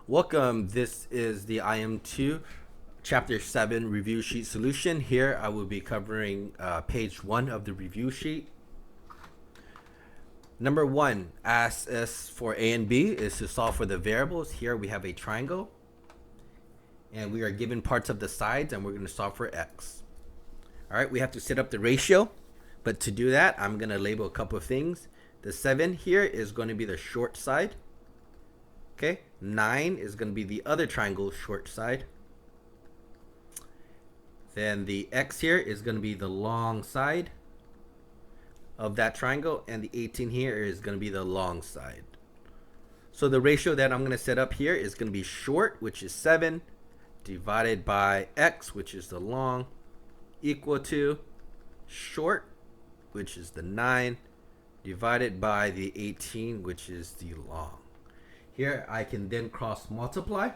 Welcome. This is the IM2 Chapter 7 review sheet solution. Here I will be covering page 1 of the review sheet. Number 1, asks us for A and B is to solve for the variables. Here we have a triangle and we are given parts of the sides and we're going to solve for x. Alright, we have to set up the ratio, but to do that I'm going to label a couple of things. The 7 here is going to be the short side. Okay, 9 is going to be the other triangle short side. Then the x here is going to be the long side of that triangle, and the 18 here is going to be the long side. So the ratio that I'm going to set up here is going to be short, which is 7, divided by x, which is the long, equal to short, which is the 9, divided by the 18, which is the long. Here I can then cross multiply.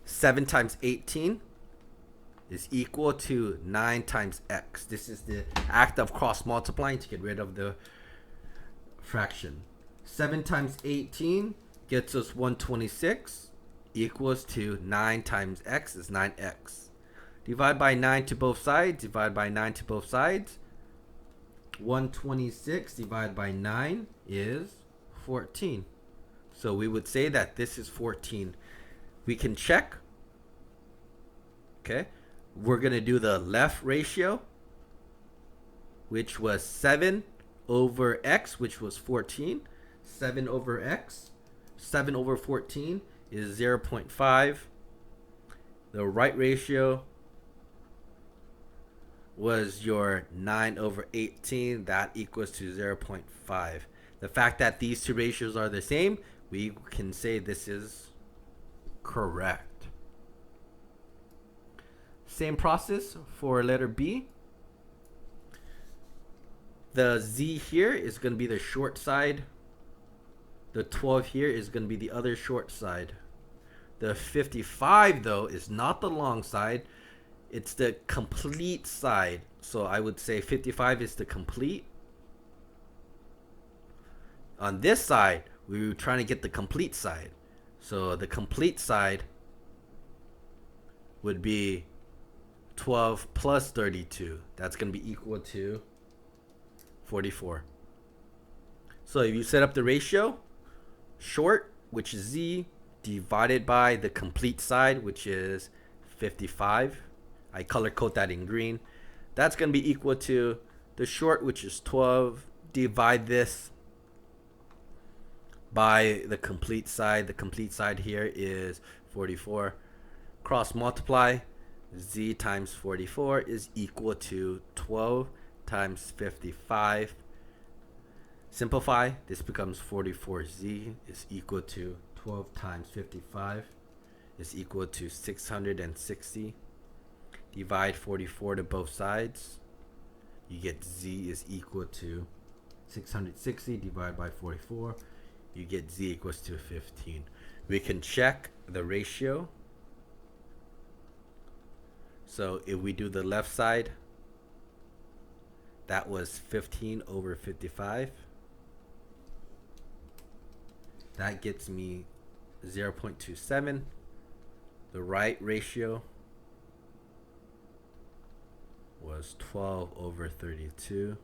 7 times 18 is equal to 9 times x. This is the act of cross multiplying to get rid of the fraction. 7 times 18 gets us 126 equals to 9 times x is 9x. Divide by 9 to both sides. Divide by 9 to both sides. 126 divided by 9 is 14. So we would say that this is 14. We can check. Okay. We're going to do the left ratio, which was 7 over x, which was 14. 7 over x. 7 over 14 is 0.5. The right ratio was your 9 over 18. That equals to 0.5. The fact that these two ratios are the same, we can say this is correct. Same process for letter B. The z here is going to be the short side. The 12 here is going to be the other short side. The 55 though is not the long side. It's the complete side. So I would say 55 is the complete. On this side, we were trying to get the complete side. So the complete side would be 12 plus 32. That's going to be equal to 44. So if you set up the ratio, short, which is z, divided by the complete side, which is 55. I color code that in green. That's going to be equal to the short, which is 12. Divide this by the complete side. The complete side here is 44. Cross multiply. Z times 44 is equal to 12 times 55. Simplify. This becomes 44z is equal to 12 times 55 is equal to 660. Divide 44 to both sides. You get z is equal to 660 divided by 44. You get z equals to 15. We can check the ratio. So if we do the left side, that was 15 over 55. That gets me 0.27. The right ratio was 12 over 32.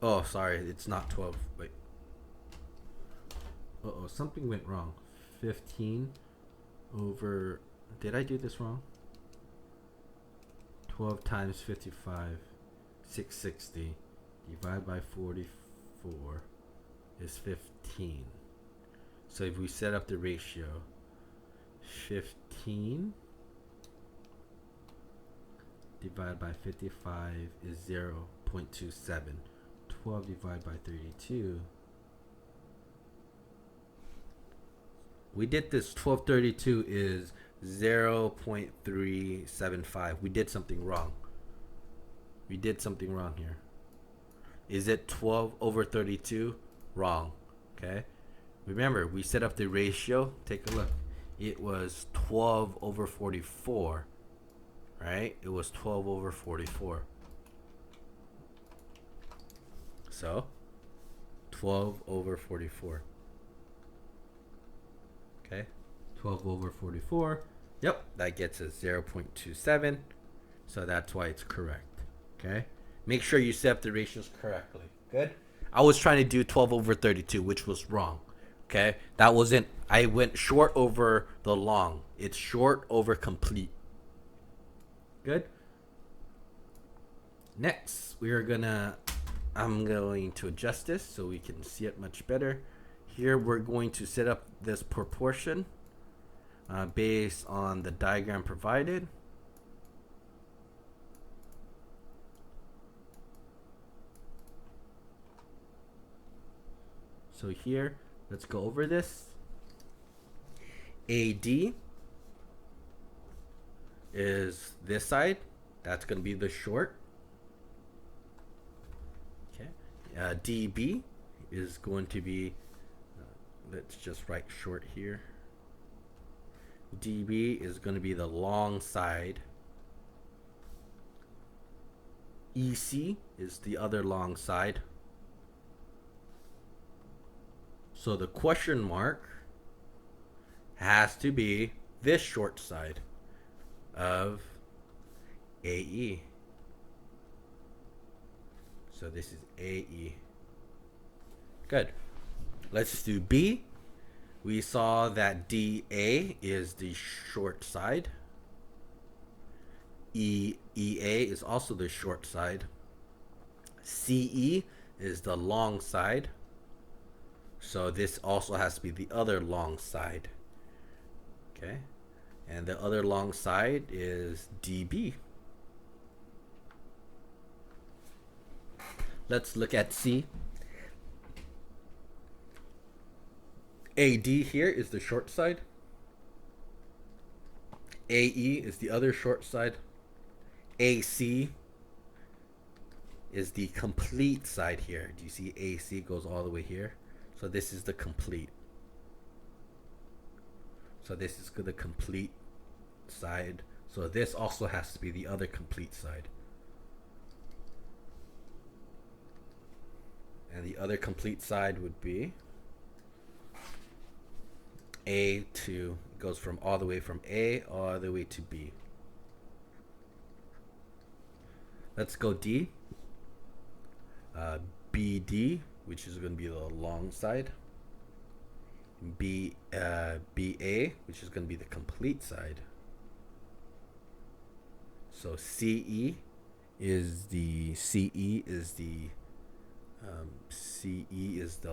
Oh, sorry, it's not 12. Wait. Uh-oh, something went wrong. 15 over... Did I do this wrong? 12 times 55, 660. Divided by 44 is 15. So if we set up the ratio, 15 divided by 55 is 0.27. 12 divided by 32. We did this 1232 is 0.375. We did something wrong. We did something wrong here. Is it 12 over 32? Wrong. Okay. Remember, we set up the ratio. Take a look. It was 12 over 44. Right? It was 12 over 44. So 12 over 44. Okay, 12 over 44. Yep, that gets us 0.27. So that's why it's correct. Okay, make sure you set up the ratios correctly. Good. I was trying to do 12 over 32, which was wrong. Okay, that wasn't. I went short over the long. It's short over complete. Good. Next, I'm going to adjust this so we can see it much better. Here we're going to set up this proportion based on the diagram provided. So here, let's go over this. AD is this side. That's going to be the short. Okay. DB is going to be, let's just write short here. DB is going to be the long side. EC is the other long side. So the question mark has to be this short side of AE. So this is AE. Good. Let's do B. We saw that DA is the short side. EA is also the short side. CE is the long side. So this also has to be the other long side. Okay. And the other long side is DB. Let's look at C. AD here is the short side. AE is the other short side. AC is the complete side here. Do you see AC goes all the way here? So this is the complete. So this is the complete side. So this also has to be the other complete side. And the other complete side would be A to, it goes from all the way from A all the way to B. Let's go D. BD, which is going to be the long side. BA, which is going to be the complete side. So CE is the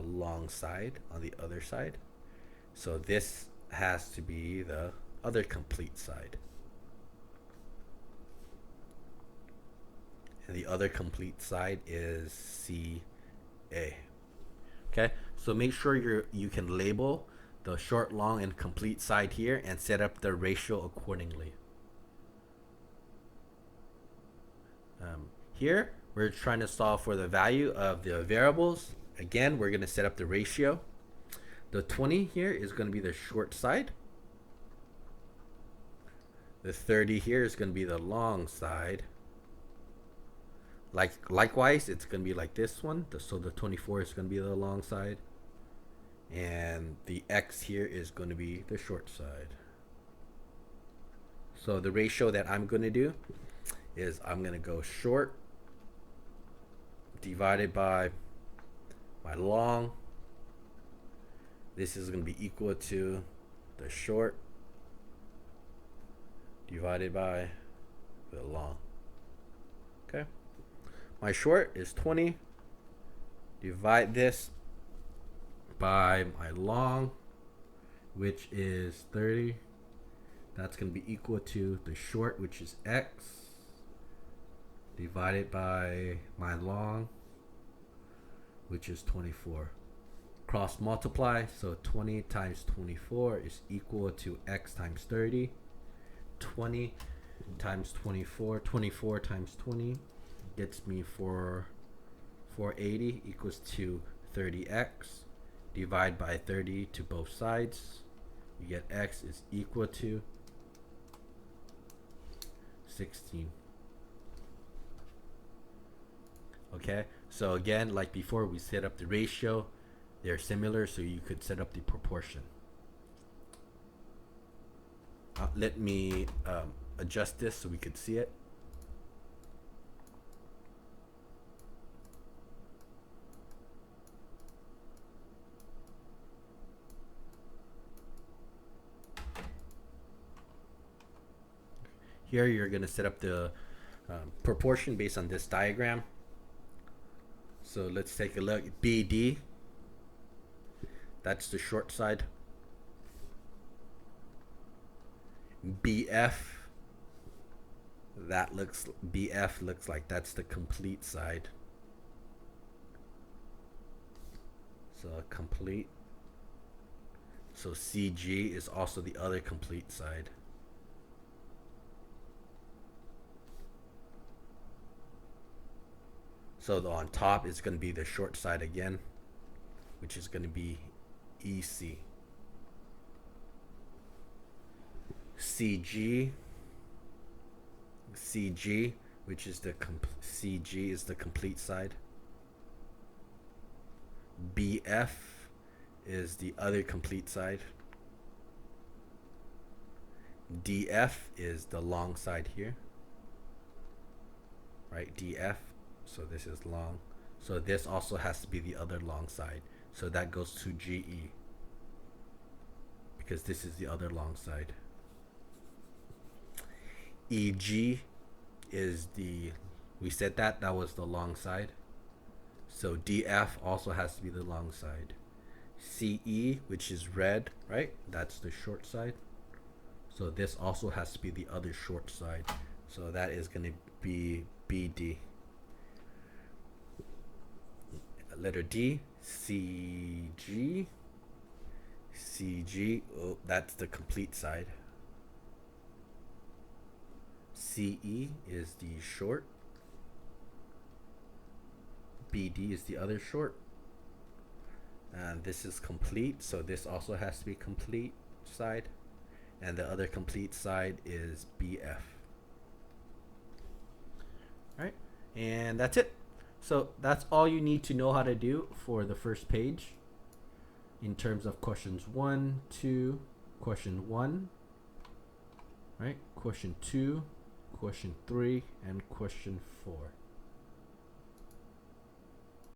long side on the other side. So this has to be the other complete side. And the other complete side is CA. Okay, so make sure you can label the short, long, and complete side here and set up the ratio accordingly. Here, we're trying to solve for the value of the variables. Again, we're going to set up the ratio. The 20 here is going to be the short side. The 30 here is going to be the long side. Likewise, it's going to be like this one. So the 24 is going to be the long side. And the X here is going to be the short side. So the ratio that I'm going to do is I'm going to go short divided by my long. This is going to be equal to the short divided by the long. Okay. My short is 20. Divide this by my long, which is 30. That's going to be equal to the short, which is X, divided by my long, which is 24. Cross multiply, so 20 times 24 is equal to X times 30. 20 times 24, 24 times 20 gets me 480 equals to 30x. Divide by 30 to both sides. You get x is equal to 16. Okay, so again, like before, we set up the ratio. They're similar, so you could set up the proportion. Let me adjust this so we could see it. Here you're going to set up the proportion based on this diagram. So let's take a look. BD, that's the short side. BF looks like that's the complete side. So complete. So CG is also the other complete side. So the on top is going to be the short side again, which is going to be EC. CG, which is the CG is the complete side. BF is the other complete side. DF is the long side here. Right, DF. So this is long. So this also has to be the other long side. So that goes to GE, because this is the other long side. EG is we said that was the long side. So DF also has to be the long side. CE, which is red, right? That's the short side. So this also has to be the other short side. So that is going to be BD. Letter D, CG. Oh, that's the complete side. CE is the short. BD is the other short. And this is complete, so this also has to be complete side. And the other complete side is BF. All right, and that's it. So that's all you need to know how to do for the first page in terms of questions 1, 2, question 1, right? Question 2, question 3, and question 4.